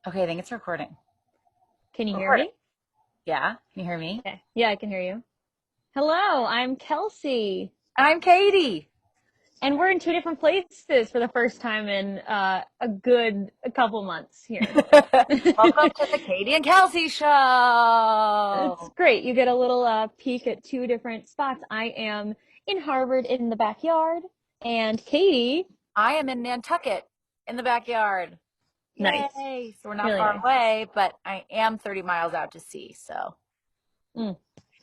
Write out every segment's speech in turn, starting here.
Okay, I think it's recording. Can you hear Recording. me? Yeah, can you hear me? Okay. Yeah, I can hear you. Hello, I'm Kelsey, I'm Katie. and we're in two different places for the first time in a couple months here. Welcome to the Katie and Kelsey It's show. great. You get a little peek at two different spots. I am in Harvard in the backyard, and Katie, I am in Nantucket in the backyard. nice, Yay! So we're not really far nice. away, but I am 30 miles out to sea. So, Mm.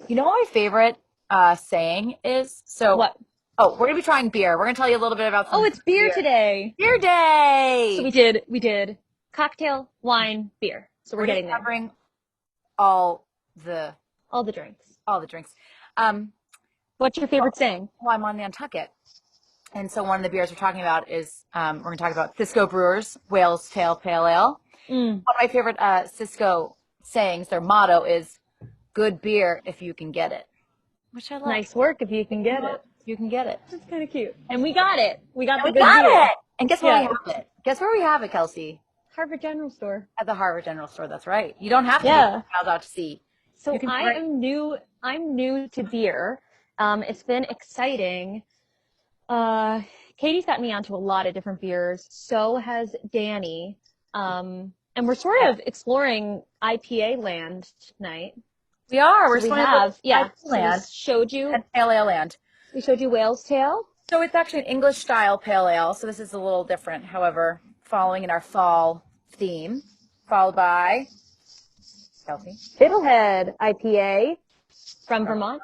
you know what my favorite saying is? So, What? oh, we're gonna be trying beer. We're gonna tell you a little bit about Oh, some it's beer beer. today. Beer So day. we did cocktail, wine, beer. So we're We're just getting there. covering all the All the drinks. all the drinks. Um, What's your favorite saying? well, I'm on Nantucket. And so one of the beers we're talking about is we're going to talk about Cisco Brewers Whale's Tail Pale Ale. Mm. One of my favorite Cisco sayings, their motto is "Good beer if you can get it," which I love. Nice work if you can get it. If you can get it, That's kind of cute. And we got it. We got and the we good got beer. it. And guess where we Yeah, have it? Guess where we have it, Kelsey? Harvard General Store. At the Harvard General Store. That's right. You don't have to be Yeah. miles out to sea. You So can be I right. am new. I'm new to beer. It's been exciting. Uh, Katie's got me onto a lot of different beers. So has Danny. And we're sort of exploring IPA land tonight. We are. We're So we swimming a little have, yeah. So land and pale ale land. we showed you Whale's Tail. So it's actually an English style pale ale. So this is a little different, however, following in our fall theme, followed by Kelsey. Fiddlehead IPA from Vermont.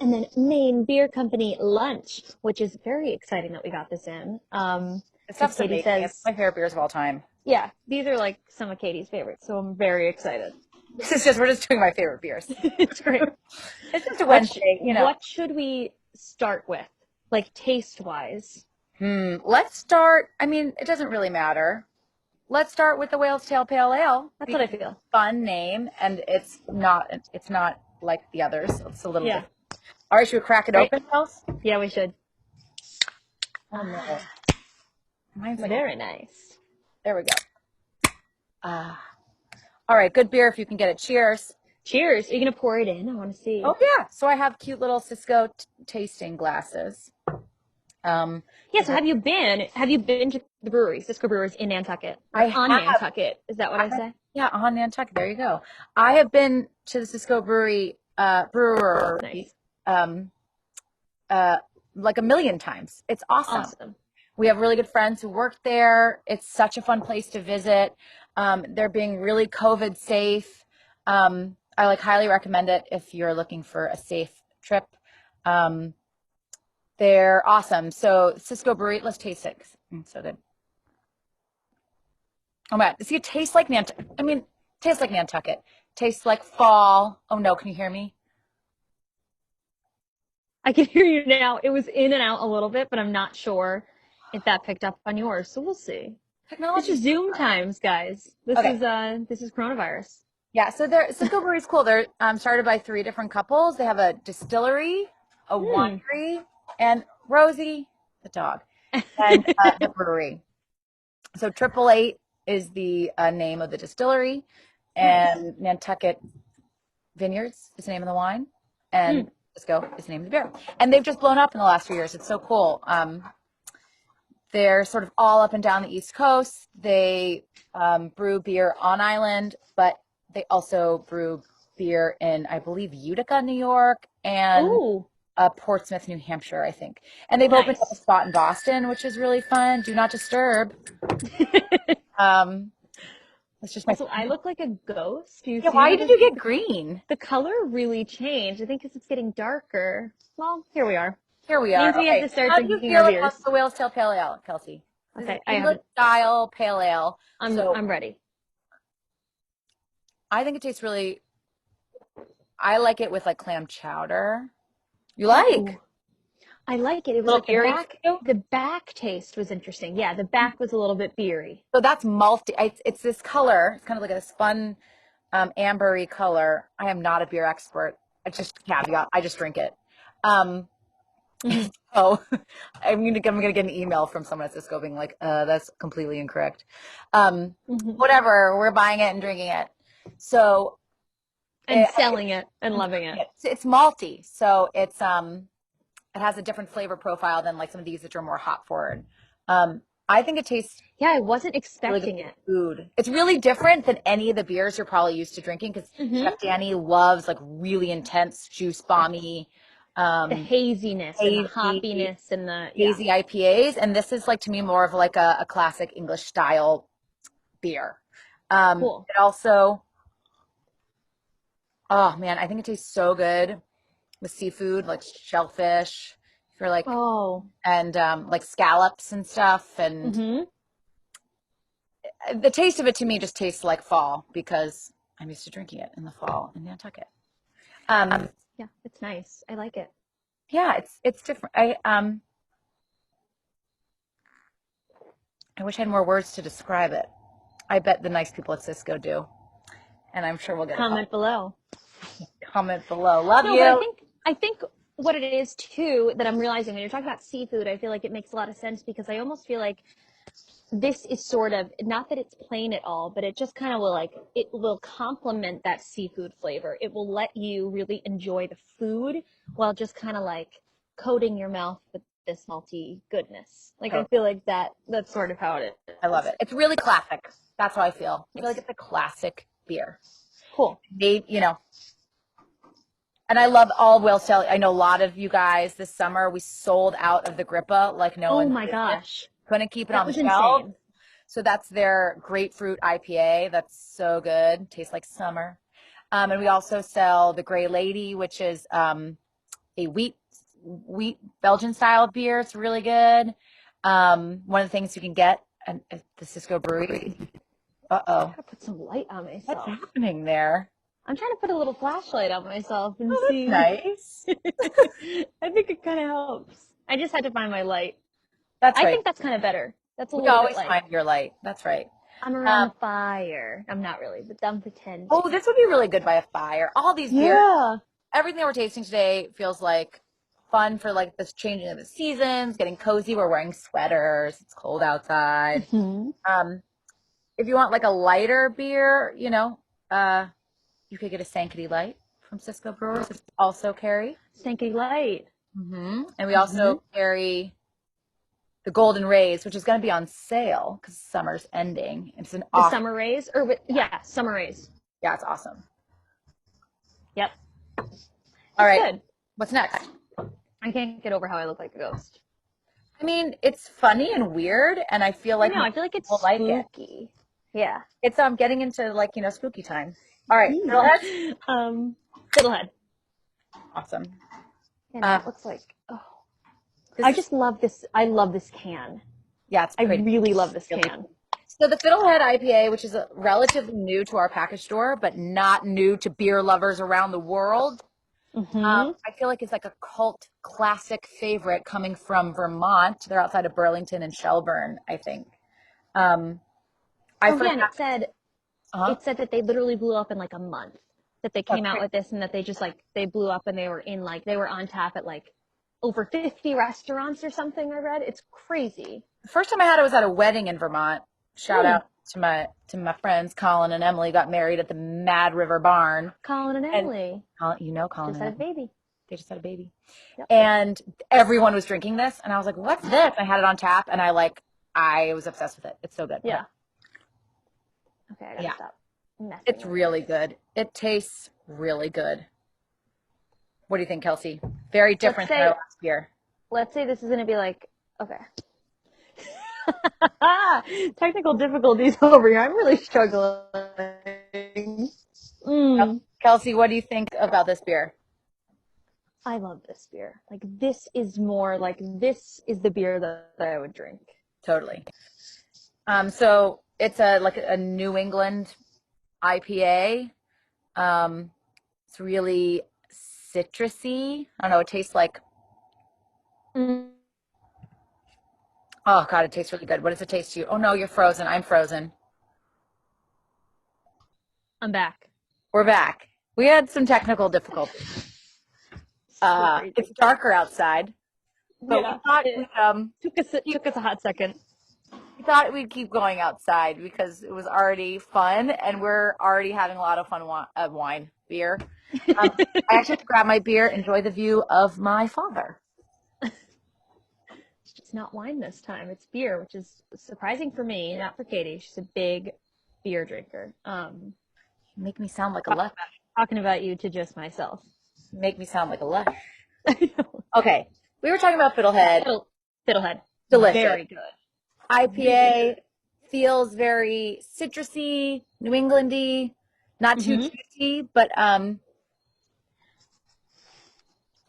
And then Maine Beer Company Lunch, which is very exciting that we got this in. This Because stuff's Katie amazing. It's says, my favorite beers of all time. yeah, these are like some of Katie's favorites, so I'm very excited. We're just doing my favorite beers. It's great. It's just a What sh Wednesday, you know. what should we start with, like taste wise? Let's start. I mean, it doesn't really matter. Let's start with the Whale's Tail Pale Ale That's what I because it's feel. a fun name and it's not like the others. It's a little Yeah. different. All right, should we crack it Right? open, Kels? Yeah, we should. Oh no. Ah, Mine's like, very nice. there we go. Ah. All right, good beer if you can get it. Cheers. Cheers. Are you gonna pour it in? I want to see. Oh yeah. So I have cute little Cisco tasting glasses. Um, Yeah, so have you been to the brewery, Cisco Brewers in Nantucket? Or I on have, Nantucket? Is that what I say? yeah, on Nantucket. There you go. I have been to the Cisco brewery, Nice. um, uh, like a million times. It's awesome. Awesome. We have really good friends who work there. It's such a fun place to visit. They're being really COVID safe. I like highly recommend it if you're looking for a safe trip. Um, they're awesome. So Cisco Brewery, let's taste it. So good. Oh my God. See, it tastes like Nantucket. I mean, tastes like Nantucket. Tastes like fall. Oh no, can you hear me? I can hear you now. It was in and out a little bit, but I'm not sure if that picked up on yours. So we'll see. This Technology. is Zoom times, guys. Okay. This is coronavirus. Yeah, so Cisco Brewery's cool. They're started by three different couples. They have a distillery, a Hmm. winery, and Rosie, the dog, and the brewery. So Triple Eight is the name of the distillery, Nice. and Nantucket Vineyards is the name of the wine, Hmm. and Cisco is the name of the beer. And they've just blown up in the last few years. It's so cool. They're sort of all up and down the East Coast. They brew beer on island, but they also brew beer in, I believe, Utica, New York, and Ooh, Portsmouth, New Hampshire, I think. And they've opened up a nice. spot in Boston, which is really fun. Do not disturb. Um, that's just my. Also, I look like a ghost. Do you Yeah, see why that did you get green? the color really changed? I think because it's getting darker. Well, here we are. Here we are. Means we have Okay. to start How do you drinking our feel about beers. the Whale's Tail Pale Ale, Kelsey? This is an Okay, I English haven't. style pale ale. So I'm ready. I think it tastes really. I like it with like clam chowder. You Ooh. like? I like it. It was Little like beery too? the back taste was interesting. Yeah, the back was a little bit beery. So that's multi. It's this color. It's kind of like this fun, ambery color. I am not a beer expert. I just caveat. I just drink it. Um, Hmm. Oh, I'm gonna get an email from someone at Cisco being like, that's completely incorrect. Hmm. Whatever, we're buying it and drinking it. So And selling it and loving it. it's malty, so it has a different flavor profile than like some of these which are more hop forward. I think it tastes Yeah, I wasn't really good expecting with it. food. It's really different than any of the beers you're probably used to drinking because Hmm. Chef Danny loves like really intense, juice Yes. bomby, The um, haziness and the hazy, hoppiness and the, yeah. hazy IPAs, and this is like to me more of like a classic English style beer. Cool. It also, oh man, I think it tastes so good with seafood like shellfish, if you're like, Oh. and like scallops and stuff, and Hmm. the taste of it to me just tastes like fall because I'm used to drinking it in the fall in Nantucket. Um, Yeah, it's nice. I like it. yeah, it's different. I wish I had more words to describe it. I bet the nice people at Cisco do, and I'm sure we'll get a call. Comment below. Comment below. Love No, but I you. think I think what it is too that I'm realizing when you're talking about seafood, I feel like it makes a lot of sense because I almost feel like this is sort of not that it's plain at all, but it just kind of will like it will complement that seafood flavor. It will let you really enjoy the food while just kind of like coating your mouth with this malty goodness. Like I Totally. feel like that's sort of how it I love is. it. It's really classic. That's how I feel. I feel like Nice. it's a classic beer. Cool. Made, and I love all whale sale. I know a lot of you guys this summer, we sold out of the Grippa like no Oh one's my business. gosh. Couldn't keep it That on the was shelf. insane. So that's their grapefruit IPA. That's so good. Tastes like summer. And we also sell the Gray Lady, which is a wheat Belgian style beer. It's really good. One of the things you can get at the Cisco Brewery. Uh-oh. Gotta put some light on What's myself. happening there? I'm trying to put a little flashlight on myself and Oh, that's see. nice. I think it kind of helps. I just had to find my light. That's I right. think that's kind of better. That's a We little bit always like find your light. That's right. I'm around Um, the fire. I'm not really, but I'm oh, pretending. this would be really good by a fire. All these beers, Yeah. everything that we're tasting today feels like fun for like this changing of the seasons, getting cozy. We're wearing sweaters. It's cold outside. Hmm. Um, if you want like a lighter beer, you could get a Sanctity Light from Cisco Brewers. It's also carry. Stinky light. And we Hmm. also carry the Golden Rays, which is going to be on sale because summer's ending. It's an The awesome. summer rays, or yeah, summer rays. Yeah, it's awesome. Yep, All it's right, good. what's next? I can't get over how I look like a ghost. I mean, it's funny and weird, and I feel I like know. I most feel like it's people like it. spooky. Yeah. It's getting into like spooky time. All right, fiddleheads. Fiddlehead. Awesome. And Uh, that looks like. Oh, this I is just love this. I love this can. yeah, it's I pretty. really love this Really. can. So the Fiddlehead IPA, which is relatively new to our package store, but not new to beer lovers around the world. Mm-hmm. I feel like it's like a cult classic favorite coming from Vermont. They're outside of Burlington and Shelburne, I think. Um, I Oh yeah, first and got, uh-huh. it said that they literally blew up in like a month. That they That's came out great. with this and that they just like they blew up and they were on tap at like over 50 restaurants or something. I read it's crazy. The first time I had it was at a wedding in Vermont. Shout Hmm. out to my friends Colin and Emily got married at the Mad River Barn. Colin and And Emily Colin just and had a Emily. baby. They just had a baby. Yep. And everyone was drinking this and I was like, "What's this?" I had it on tap and I was obsessed with it. It's so good. Yeah. Okay, I gotta Yeah. stop messing It's with really this. good. It tastes really good. What do you think, Kelsey? Very Let's different than our say last beer. let's say this is gonna be like okay. Technical difficulties over here. I'm really struggling. Mm. Kelsey, what do you think about this beer? I love this beer. Like this is more like this is the beer that I would drink. Totally. So it's a New England IPA. Um, it's really citrusy. I don't know. It tastes like, Mm. oh God, it tastes really good. What does it taste to you? Oh no, you're frozen. I'm frozen. I'm back. We're back. We had some technical difficulties. So It's crazy. darker outside. but Yeah, we'd it keep, took us a hot second. we thought we'd keep going outside because it was already fun, and we're already having a lot of fun wine, beer. I actually have to grab my beer, enjoy the view of my father. It's just not wine this time. It's beer, which is surprising for me, not for Katie. She's a big beer drinker. You make me sound like a lush. Talking about you to just myself. You make me sound like a lush. I know. Okay, we were talking about Fiddlehead. Fiddlehead. Delicious. Very good. IPA feels very citrusy, New Englandy, not too Mm-hmm. juicy, but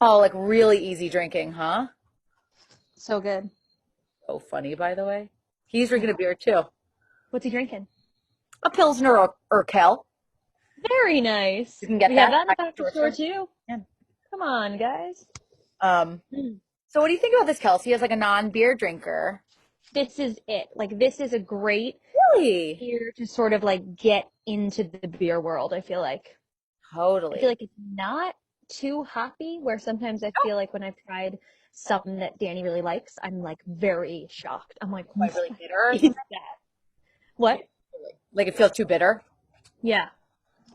oh, like really easy drinking, huh? So good. So funny, by the way. He's drinking Yeah. a beer too. What's he drinking? A Pilsner or Kel. Very nice. You can get We have that that in the at the package store store too. too. Yeah. Come on, guys. Um, Mm. so what do you think about this, Kelsey, as like a non-beer drinker? This is it. Like this is a great Really? beer to sort of like get into the beer world, I feel like. I feel Totally. like it's not too hoppy, where sometimes I feel like when I've tried some that Danny really likes, I'm like very shocked. I'm like, Like what really bitter or is something? that? What? Like it feels too bitter? Yeah,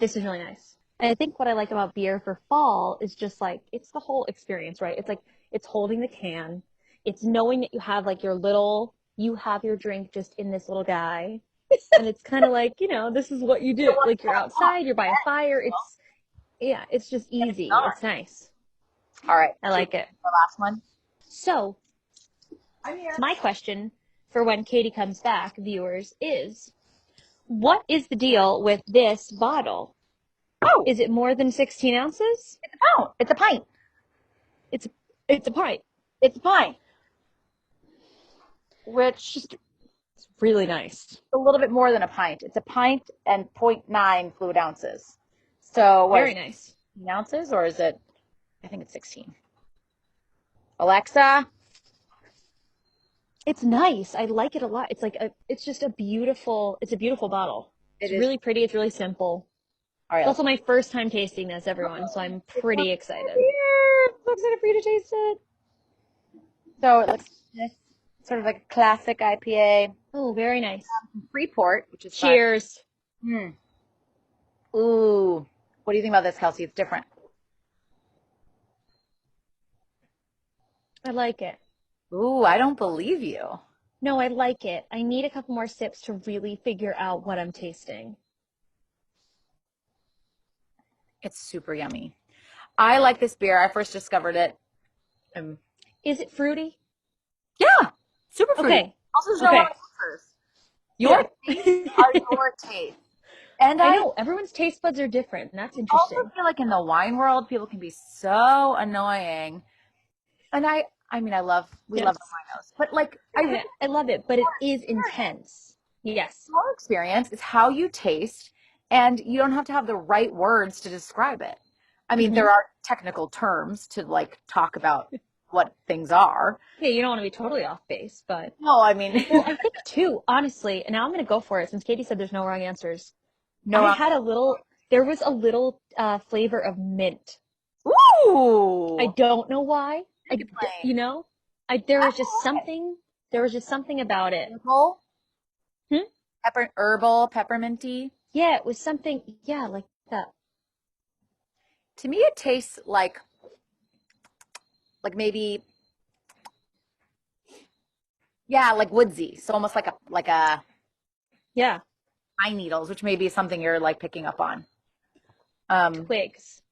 this is really nice. And I think what I like about beer for fall is just like it's the whole experience, right? It's like it's holding the can, it's knowing that you have like you have your drink just in this little guy. And it's kind of like, this is what you do. Like you're outside, you're by a fire. Yeah, it's just easy. It's nice. All right. I Should we like do it. the last one? So, I'm here. my question for when Katie comes back, viewers, is what is the deal with this bottle? Oh, Is it more than 16 ounces? it's a pound. It's a pint. It's it's a pint. It's a pint. Which Just it's really nice. a little bit more than a pint. It's a pint and zero point 0.9 fluid ounces. So what is Very it, nice. 16 ounces or is it? I think it's 16. Alexa, It's nice. I like it a lot. It's just it's a beautiful bottle. it It's is. really pretty. It's really simple. All It's right. also my first time tasting this, everyone, so I'm It's so pretty excited. weird. I'm excited for you to taste it. So it looks like this, sort of like a classic IPA Oh, very nice. from Freeport, which is fun. Cheers. Hmm. Ooh. What do you think about this, Kelsey? It's different. I like it. Ooh, I don't believe you. No, I like it. I need a couple more sips to really figure out what I'm tasting. It's super yummy. I like this beer. I first discovered it. Um, Is it fruity? yeah, super fruity. Okay. Also, there's no Okay. other flavors. Yeah. Your tastes are your taste. And I I know everyone's taste buds are different, and that's also interesting. feel like in the wine world, people can be so annoying. And we love Yes. the winos. But like, I really I love it, but it is experience. intense. Yes. Your experience is how you taste, and you don't have to have the right words to describe it. I mean, Hmm. there are technical terms to like talk about what things are. Yeah, you don't want to be totally off base, but No, I mean, well, I think too, honestly, and now I'm gonna go for it since Katie said there's no wrong answers. no wrong. There was a little flavor of mint. I Ooh, don't know why. you playing There was just something about it. herbal, Hmm? herbal, pepperminty. Yeah, it was something, yeah, like that. To me, it tastes like maybe yeah, like woodsy. So almost like a Yeah, pine needles, which may be something you're like picking up on. Um, twigs.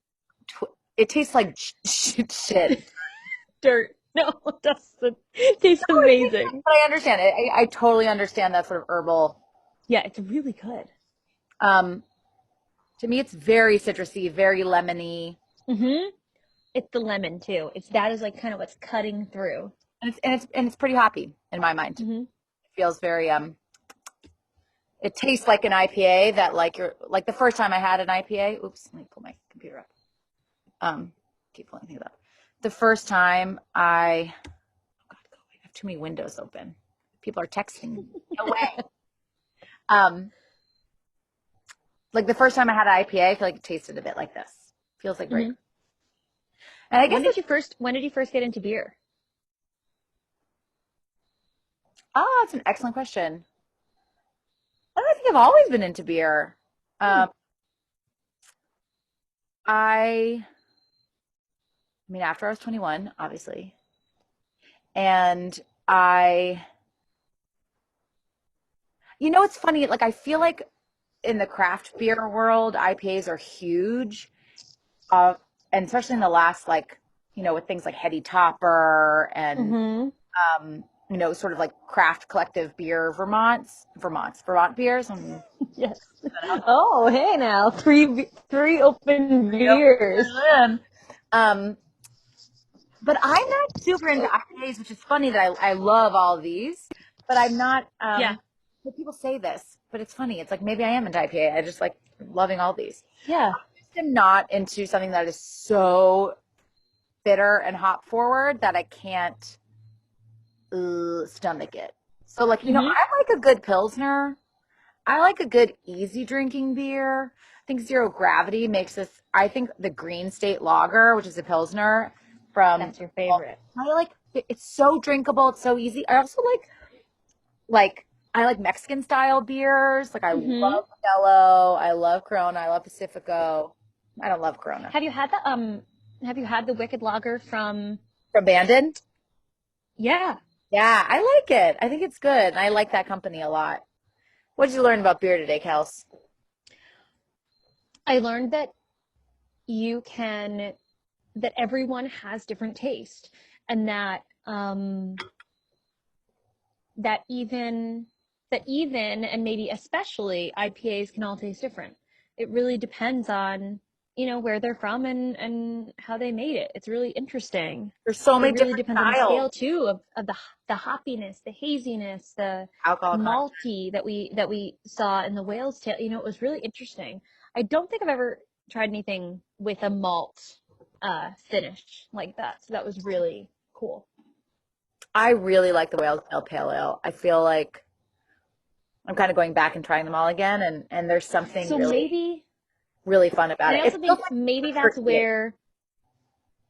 it tastes like shit. Dirt. No, it doesn't. It tastes amazing. But I understand it. I totally understand that sort of herbal. Yeah, it's really good. Um, to me, it's very citrusy, very lemony, Mm-hmm. It's the lemon too. That is like kind of what's cutting through. and it's pretty hoppy in my mind. Mm-hmm. It feels very It tastes like an IPA that like you're like the first time I had an IPA. Oops, let me pull my computer up. Keep pulling things up. The first time oh God, go away. I have too many windows open. People are texting me. No way. Um, like the first time I had an IPA, I feel like it tasted a bit like this. Feels like great. Mm-hmm. And I guess When did you first get into beer? Oh, that's an excellent question. I think I've always been into beer. Hmm. Um, I mean, after I was 21, obviously, and I, it's funny. Like, I feel like in the craft beer world, IPAs are huge. Uh, and especially in the last, like, with things like Heady Topper and, Mm-hmm. sort of like craft collective beer, Vermont beers. Yes. Oh, hey now, three open beers. Um, but I'm not super into IPAs, which is funny that I love all of these, but I'm not. Yeah. But people say this, but it's funny. It's like maybe I am into IPA. I just like loving all these. Yeah. I just am not into something that is so bitter and hop forward that I can't stomach it. So like Mm-hmm. I like a good pilsner. I like a good easy drinking beer. I think Zero Gravity makes this. I think the Green State Lager, which is a pilsner from, That's your favorite. I like it's so drinkable. It's so easy. I also like I like Mexican style beers. Like I Mm-hmm. love Modelo. I love Corona. I love Pacifico. I don't love Corona. Have you had the Wicked Lager from? From Bandon? Yeah. Yeah, I like it. I think it's good. And I like that company a lot. What did you learn about beer today, Kels? I learned that you can that everyone has different taste, and that even and maybe especially IPAs can all taste different. It really depends on, where they're from and how they made it. It's really interesting. There's so It many really different depends on the styles. scale too of the hoppiness, the haziness, the Alcohol content. malty that we saw in the whale's tail. It was really interesting. I don't think I've ever tried anything with a malt finish like that. So that was really cool. I really like the Whale's Tail Pale Ale. I feel like I'm kind of going back and trying them all again, and there's something So really, maybe, really fun about and I it. It also feels think like maybe for that's kids. where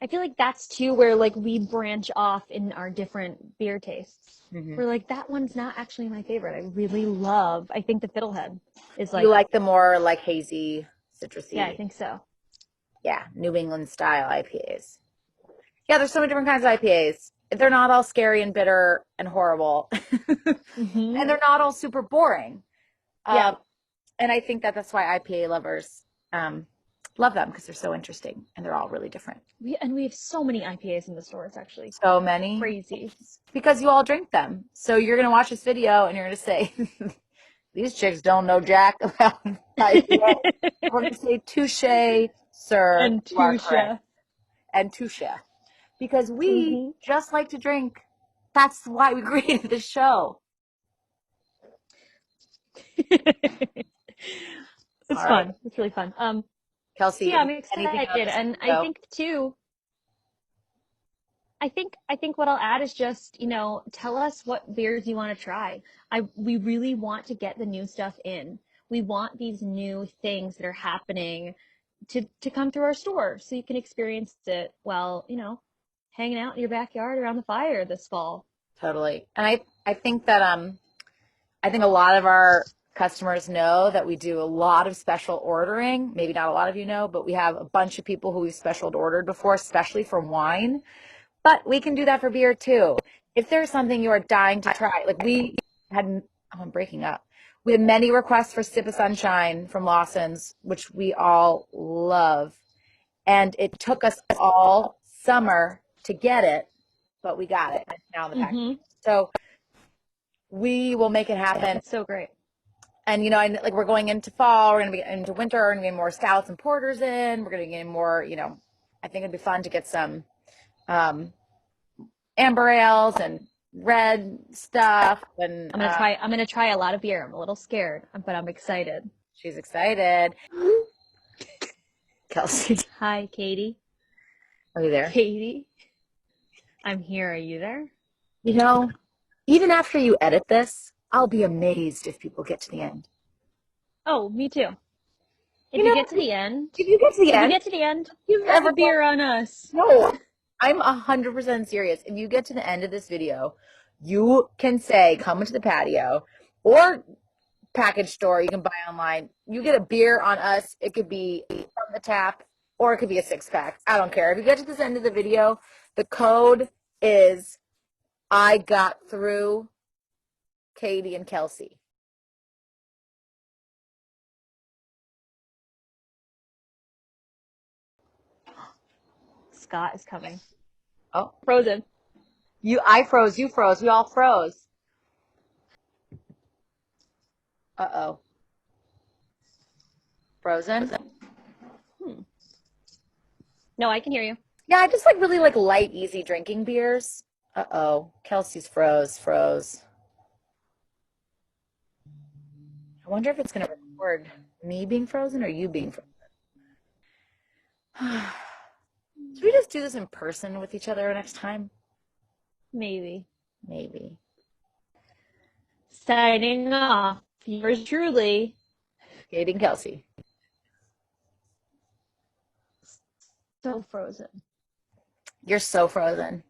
I feel like that's too where like we branch off in our different beer tastes. Hmm. We're like, that one's not actually my favorite. I really love, I think the Fiddlehead is You like, like the more like hazy, yeah, I citrusy, think so. yeah, New England style IPAs. Yeah, there's so many different kinds of IPAs. They're not all scary and bitter and horrible, Hmm. and they're not all super boring. Yeah. Um, and I think that that's why IPA lovers um, love them because they're so interesting and they're all really different. We have so many IPAs in the store. It's actually So many crazy. because you all drink them. So you're gonna watch this video and you're gonna say, "These chicks don't know jack about IPA." We're gonna say, "Touche, sir, And you are touche. correct," and touche because we Hmm. just like to drink. That's why we created the show. It's All right, fun. It's really fun. So Kelsey, yeah, if you I'm have anything out of excited, this and I video, think too, I think what I'll add is just, tell us what beers you want to try. We really want to get the new stuff in. We want these new things that are happening to come through our store so you can experience it while, hanging out in your backyard around the fire this fall. totally. And I think that I think a lot of our customers know that we do a lot of special ordering. Maybe not a lot of you know, but we have a bunch of people who we've special ordered before, especially for wine. But we can do that for beer too. If there's something you are dying to try, like we had, oh, I'm breaking up. We had many requests for Sip of Sunshine from Lawson's, which we all love. And it took us all summer to get it, but we got it. It's now in the package. Mm-hmm. So we will make it happen. It's so great. And like we're going into fall, we're gonna be into winter, we're gonna get more stouts and porters in. We're gonna get more, I think it'd be fun to get some um, amber ales and red stuff. And I'm gonna try a lot of beer. I'm a little scared, but I'm excited. she's excited. Kelsey, Hi, Katie. are you there? Katie, I'm here. Are you there? You know, even after you edit this, I'll be amazed if people get to the end. Oh, me too. You If you know, get to the end, if you get to the if you end, get to the end, you've pour ever the beer on us. no, I'm 100% serious. If you get to the end of this video, You can say, come into the patio or package store you can buy online. You get a beer on us. It could be from the tap or it could be a 6-pack. I don't care. If you get to this end of the video, the code is I got through Katie and Kelsey. Scott is coming. Oh, Frozen. I froze, you froze, we all froze. Uh-oh. Frozen? No, I can hear you. Yeah, I just like really like light, easy drinking beers. Uh-oh. Kelsey's froze. I wonder if it's gonna record me being frozen or you being frozen. Should we just do this in person with each other next time? Maybe. Maybe. Signing off. Yours truly. Katie and Kelsey. So frozen. You're so frozen.